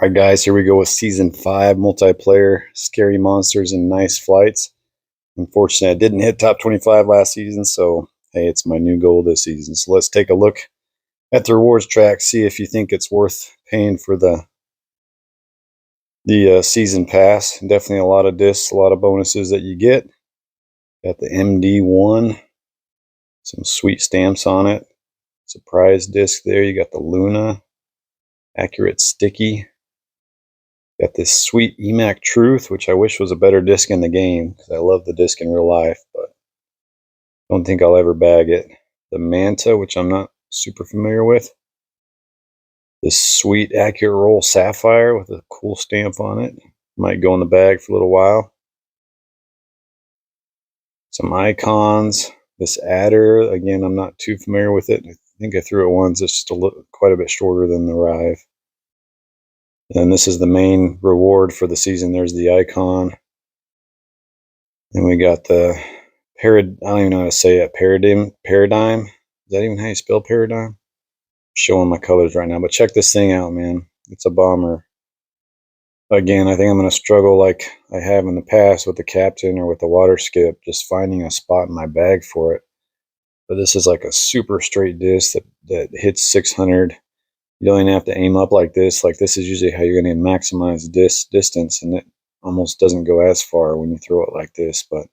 All right, guys, here we go with Season 5 multiplayer, Scary Monsters and Nice Flights. Unfortunately, I didn't hit top 25 last season, so hey, it's my new goal this season. So let's take a look at the rewards track, see if you think it's worth paying for the season pass. Definitely a lot of discs, a lot of bonuses that you get. Got the MD1, some sweet stamps on it. Surprise disc there. You got the Luna, Accurate Sticky. Got this sweet EMAC Truth, which I wish was a better disc in the game, because I love the disc in real life, but don't think I'll ever bag it. The Manta, which I'm not super familiar with. This sweet Accurate Roll Sapphire with a cool stamp on it. Might go in the bag for a little while. Some icons. This Adder, again, I'm not too familiar with it. I think I threw it once. It's just quite a bit shorter than the Rive. And this is the main reward for the season. There's the icon. And we got the I don't even know how to say it. Paradigm. Is that even how you spell paradigm? I'm showing my colors right now, but check this thing out, man. It's a bomber. Again, I think I'm going to struggle like I have in the past with the Captain or with the Water Skip, just finding a spot in my bag for it. But this is like a super straight disc that hits 600. You don't even have to aim up like this. Like, this is usually how you're going to maximize distance, and it almost doesn't go as far when you throw it like this. But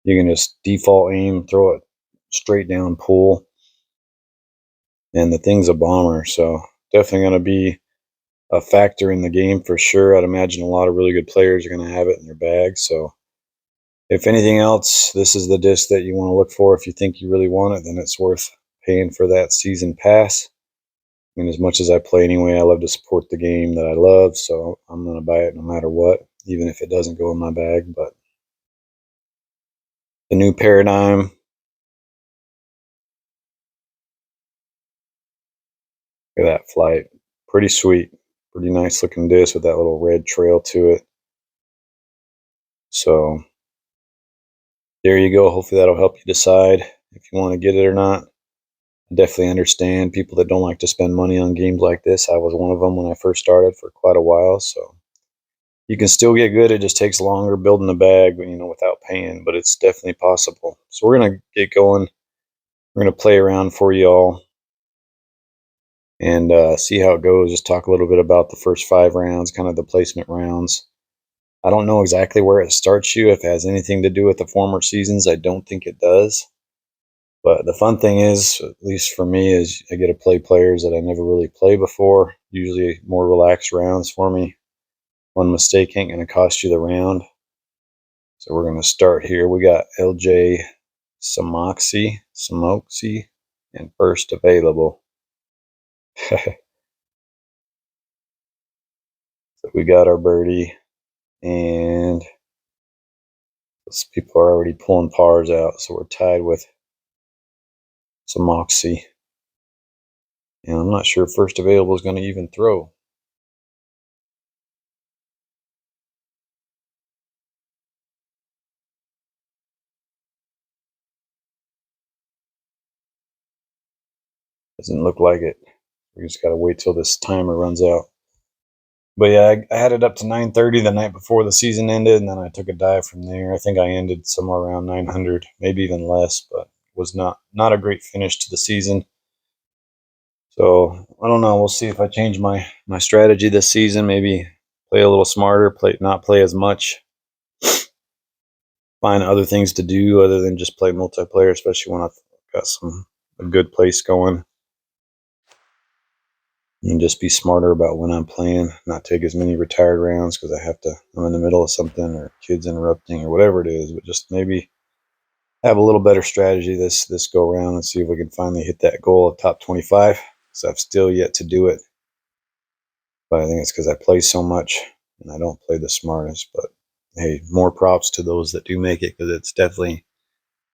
you can just default aim, throw it straight down, pull, and the thing's a bomber. So definitely going to be a factor in the game for sure. I'd imagine a lot of really good players are going to have it in their bag. So if anything else, this is the disc that you want to look for. If you think you really want it, then it's worth paying for that season pass. And as much as I play anyway, I love to support the game that I love, so I'm going to buy it no matter what, even if it doesn't go in my bag. But the new Paradigm, look at that flight. Pretty sweet. Pretty nice looking disc with that little red trail to it. So there you go. Hopefully that'll help you decide if you want to get it or not. I definitely understand people that don't like to spend money on games like this. I was one of them when I first started for quite a while, so you can still get good. It just takes longer building the bag, without paying, but it's definitely possible. So we're going to get going. We're going to play around for y'all and see how it goes. Just talk a little bit about the first 5 rounds, kind of the placement rounds. I don't know exactly where it starts you. If it has anything to do with the former seasons, I don't think it does. But the fun thing is, at least for me, is I get to play players that I never really played before. Usually more relaxed rounds for me. One mistake ain't going to cost you the round. So we're going to start here. We got LJ Samoxy, and first available. So we got our birdie, and those people are already pulling pars out, so we're tied with Samoxy. And I'm not sure first available is going to even throw. Doesn't look like it. We just got to wait till this timer runs out. But yeah, I had it up to 930 the night before the season ended, and then I took a dive from there. I think I ended somewhere around 900, maybe even less, but was not a great finish to the season. So I don't know. We'll see if I change my strategy this season. Maybe play a little smarter, not play as much, find other things to do other than just play multiplayer, especially when I've got a good place going. And just be smarter about when I'm playing, not take as many retired rounds because I'm in the middle of something or kids interrupting or whatever it is, but just maybe have a little better strategy this go around and see if we can finally hit that goal of top 25. So I've still yet to do it, but I think it's because I play so much and I don't play the smartest. But hey, more props to those that do make it, because it's definitely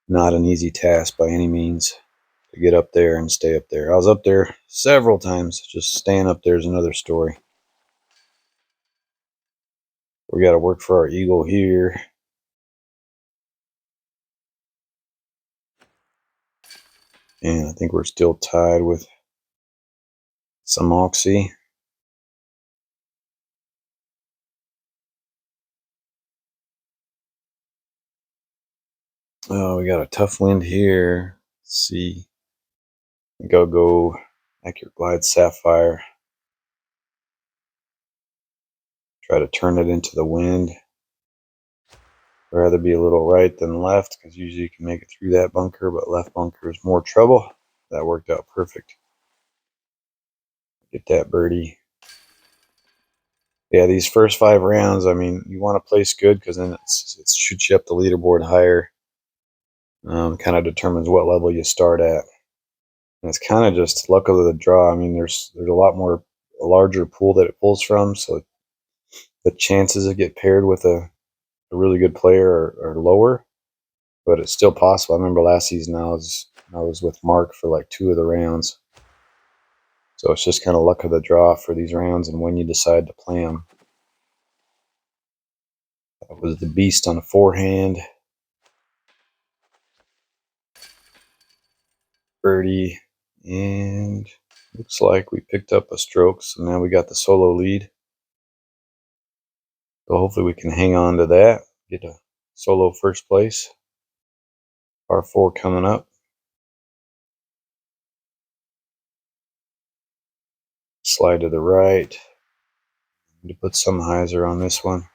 not an easy task by any means to get up there and stay up there. I was up there several times. Just staying up there is another story. We got to work for our eagle here. And I think we're still tied with Samoxy. Oh, we got a tough wind here. Let's see. Go Accurate Glide Sapphire. Try to turn it into the wind. I'd rather be a little right than left, because usually you can make it through that bunker, but left bunker is more trouble. That worked out perfect. Get that birdie. Yeah, these first 5 rounds, I mean, you want to place good, because then it shoots you up the leaderboard higher. Kind of determines what level you start at. And it's kind of just luck of the draw. I mean, there's a larger pool that it pulls from, so the chances of get paired with a really good player are lower, but it's still possible. I remember last season I was with Mark for like 2 of the rounds. So it's just kind of luck of the draw for these rounds and when you decide to play them. That was the beast on a forehand. Birdie. And looks like we picked up a stroke. So now we got the solo lead. So hopefully we can hang on to that. Get a solo first place. Par 4 coming up. Slide to the right. Need to put some hyzer on this one.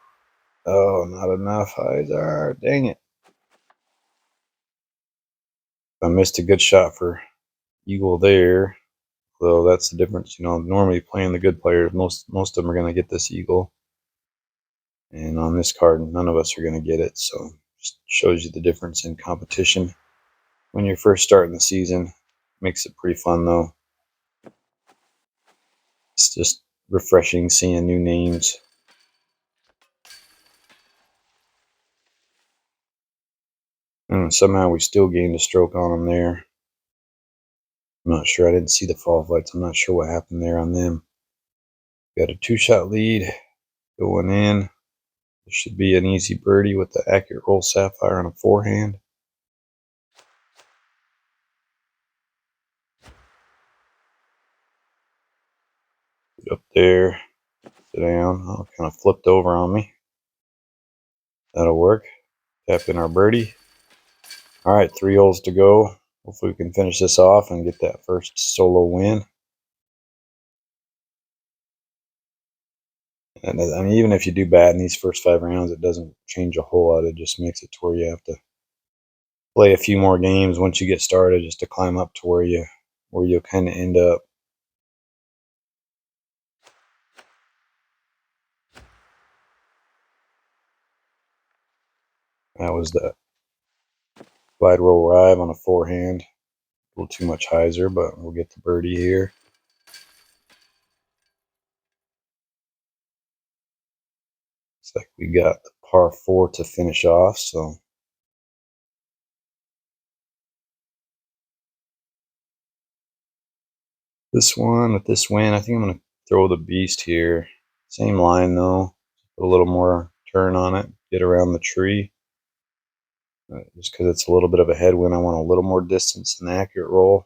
Oh, not enough hyzer. Dang it. I missed a good shot for eagle there. Though that's the difference. You know, normally playing the good players, most of them are going to get this eagle. And on this card, none of us are going to get it. So just shows you the difference in competition when you're first starting the season. Makes it pretty fun, though. It's just refreshing seeing new names. And somehow we still gained a stroke on them there. I'm not sure. I didn't see the fall flights. I'm not sure what happened there on them. Got a 2-shot lead going in. This should be an easy birdie with the Accurate Roll Sapphire on a forehand. Get up there, sit down. Oh, kind of flipped over on me. That'll work. Tap in our birdie. All right, 3 holes to go. Hopefully we can finish this off and get that first solo win. And I mean, even if you do bad in these first 5 rounds, it doesn't change a whole lot. It just makes it to where you have to play a few more games once you get started, just to climb up to where you'll kind of end up. That was the glide roll rive on a forehand. A little too much hyzer, but we'll get the birdie here. Looks like we got the par 4 to finish off, so this one with this win, I think I'm going to throw the beast here. Same line though, put a little more turn on it, get around the tree. Just because it's a little bit of a headwind, I want a little more distance than the Accurate Roll.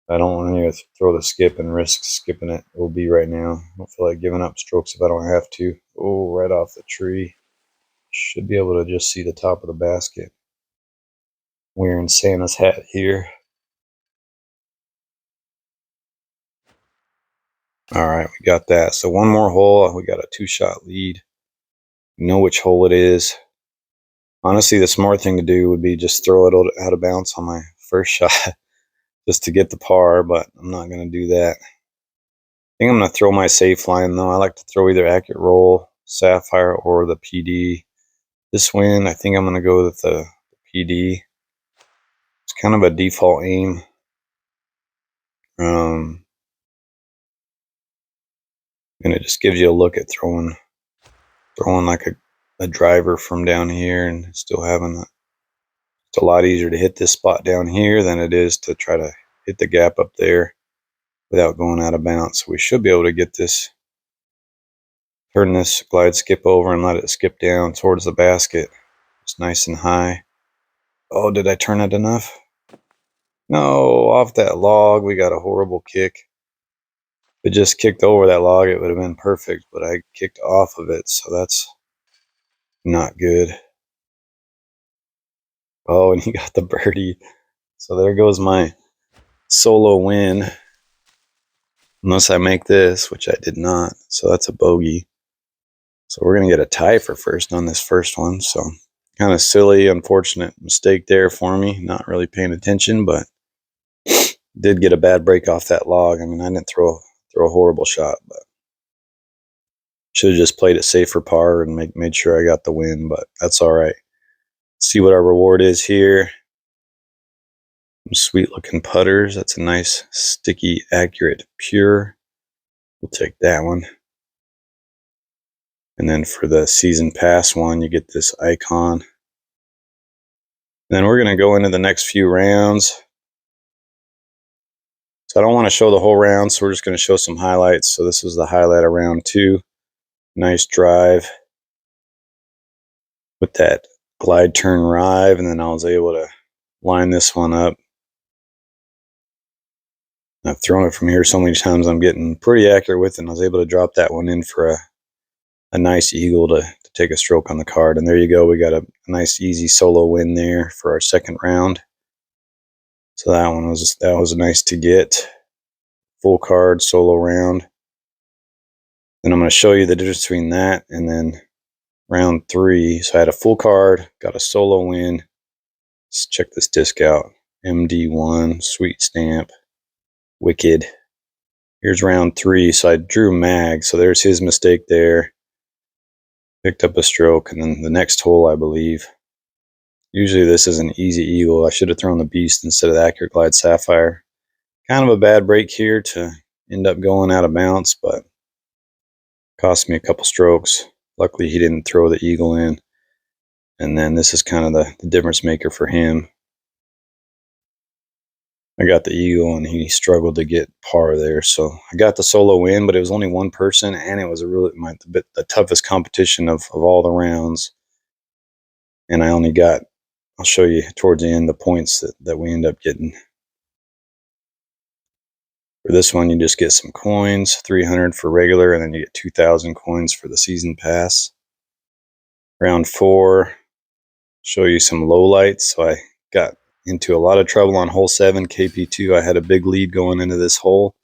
I don't want to throw the skip and risk skipping it OB right now. I don't feel like giving up strokes if I don't have to. Oh, right off the tree. Should be able to just see the top of the basket. Wearing Santa's hat here. All right, we got that. So one more hole. We got a 2-shot lead. We know which hole it is. Honestly, the smart thing to do would be just throw it out of bounds on my first shot just to get the par, but I'm not going to do that. I think I'm going to throw my safe line, though. I like to throw either Accurate Roll, Sapphire, or the PD. This win, I think I'm going to go with the PD. It's kind of a default aim. And it just gives you a look at throwing like a driver from down here and still having it's a lot easier to hit this spot down here than it is to try to hit the gap up there without going out of bounds. So we should be able to get this, turn this glide skip over and let it skip down towards the basket. It's nice and high. Oh, did I turn it enough? No, off that log. We got a horrible kick. If it just kicked over that log, it would have been perfect, but I kicked off of it, so that's not good. Oh, and he got the birdie. So there goes my solo win. Unless I make this, which I did not. So that's a bogey. So we're going to get a tie for first on this first one. So kind of silly, unfortunate mistake there for me. Not really paying attention, but did get a bad break off that log. I mean, I didn't throw a horrible shot, but should have just played it safe for par and made sure I got the win, but that's all right. See what our reward is here. Some sweet looking putters. That's a nice, sticky, accurate, pure. We'll take that one. And then for the season pass one, you get this icon. Then we're going to go into the next few rounds. So I don't want to show the whole round, so we're just going to show some highlights. So this was the highlight of round 2. Nice drive with that glide turn drive, and then I was able to line this one up. I've thrown it from here so many times, I'm getting pretty accurate with it, and I was able to drop that one in for a nice eagle to take a stroke on the card. And there you go. We got a nice, easy solo win there for our second round. So that was nice to get. Full card, solo round. Then I'm going to show you the difference between that and then round 3. So I had a full card, got a solo win. Let's check this disc out. MD1, sweet stamp, wicked. Here's round 3. So I drew mag. So there's his mistake there. Picked up a stroke, and then the next hole, I believe. Usually this is an easy eagle. I should have thrown the beast instead of the Accurate Glide Sapphire. Kind of a bad break here to end up going out of bounds, but cost me a couple strokes. Luckily, he didn't throw the eagle in. And then this is kind of the difference maker for him. I got the eagle, and he struggled to get par there. So I got the solo win, but it was only one person, and it was the toughest competition of all the rounds. And I only got, I'll show you towards the end, the points that we end up getting. For this one, you just get some coins, 300 for regular, and then you get 2,000 coins for the season pass. Round 4, show you some lowlights. So I got into a lot of trouble on hole 7, KP2. I had a big lead going into this hole,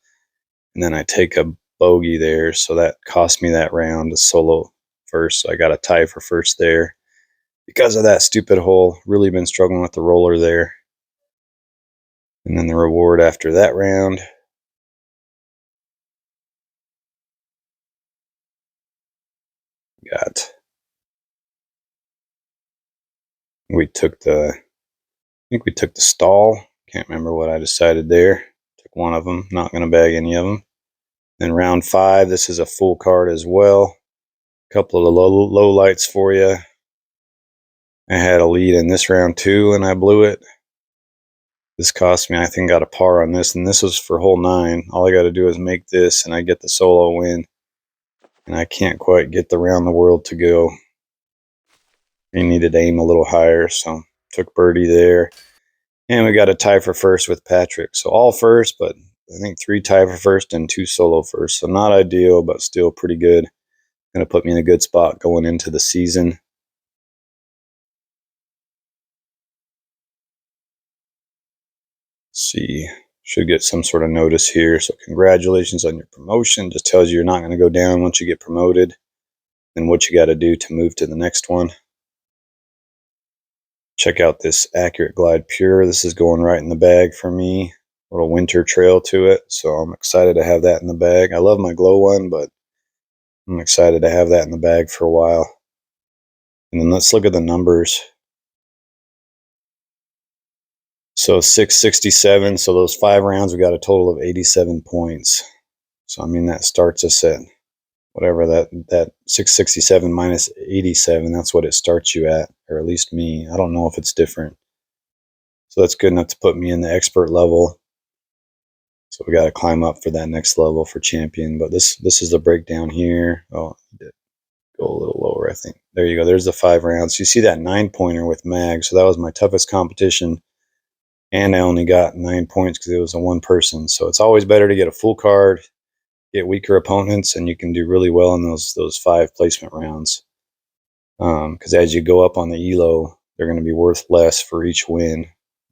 and then I take a bogey there, so that cost me that round, a solo first. So I got a tie for first there. Because of that stupid hole, really been struggling with the roller there. And then the reward after that round. We took the stall. Can't remember what I decided there. Took one of them. Not going to bag any of them. Then round 5, this is a full card as well. A couple of low lights for you. I had a lead in this round too, and I blew it. This cost me, I think, got a par on this, and this was for hole 9. All I got to do is make this, and I get the solo win. And I can't quite get the round the world to go. I needed to aim a little higher, so took birdie there. And we got a tie for first with Patrick. So all first, but I think 3 tie for first and 2 solo first. So not ideal, but still pretty good. Going to put me in a good spot going into the season. Let's see, should get some sort of notice here. So congratulations on your promotion. Just tells you you're not going to go down once you get promoted. And what you got to do to move to the next one. Check out this Accurate Glide Pure. This is going right in the bag for me. A little winter trail to it. So I'm excited to have that in the bag. I love my glow one, but I'm excited to have that in the bag for a while. And then let's look at the numbers. So 667. So those 5 rounds, we got a total of 87 points. So I mean, that starts us at whatever that 667 minus 87. That's what it starts you at, or at least me. I don't know if it's different. So that's good enough to put me in the expert level. So we got to climb up for that next level for champion. But this is the breakdown here. Oh, I did go a little lower, I think. There you go. There's the 5 rounds. You see that 9-pointer with mag. So that was my toughest competition. And I only got 9 points because it was a one person. So it's always better to get a full card, get weaker opponents, and you can do really well in those 5 placement rounds. Because as you go up on the ELO, they're going to be worth less for each win,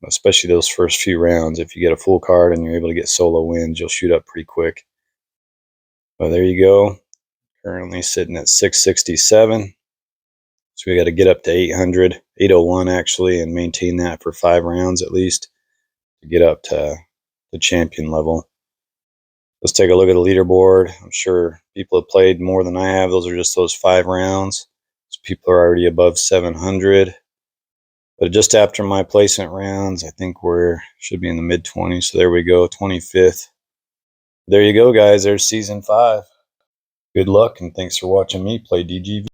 especially those first few rounds. If you get a full card and you're able to get solo wins, you'll shoot up pretty quick. Well, there you go. Currently sitting at 667. So we got to get up to 800, 801 actually, and maintain that for 5 rounds at least to get up to the champion level. Let's take a look at the leaderboard. I'm sure people have played more than I have. Those are just those 5 rounds. So people are already above 700. But just after my placement rounds, I think should be in the mid-20s. So there we go, 25th. There you go, guys. There's season 5. Good luck, and thanks for watching me play DGV.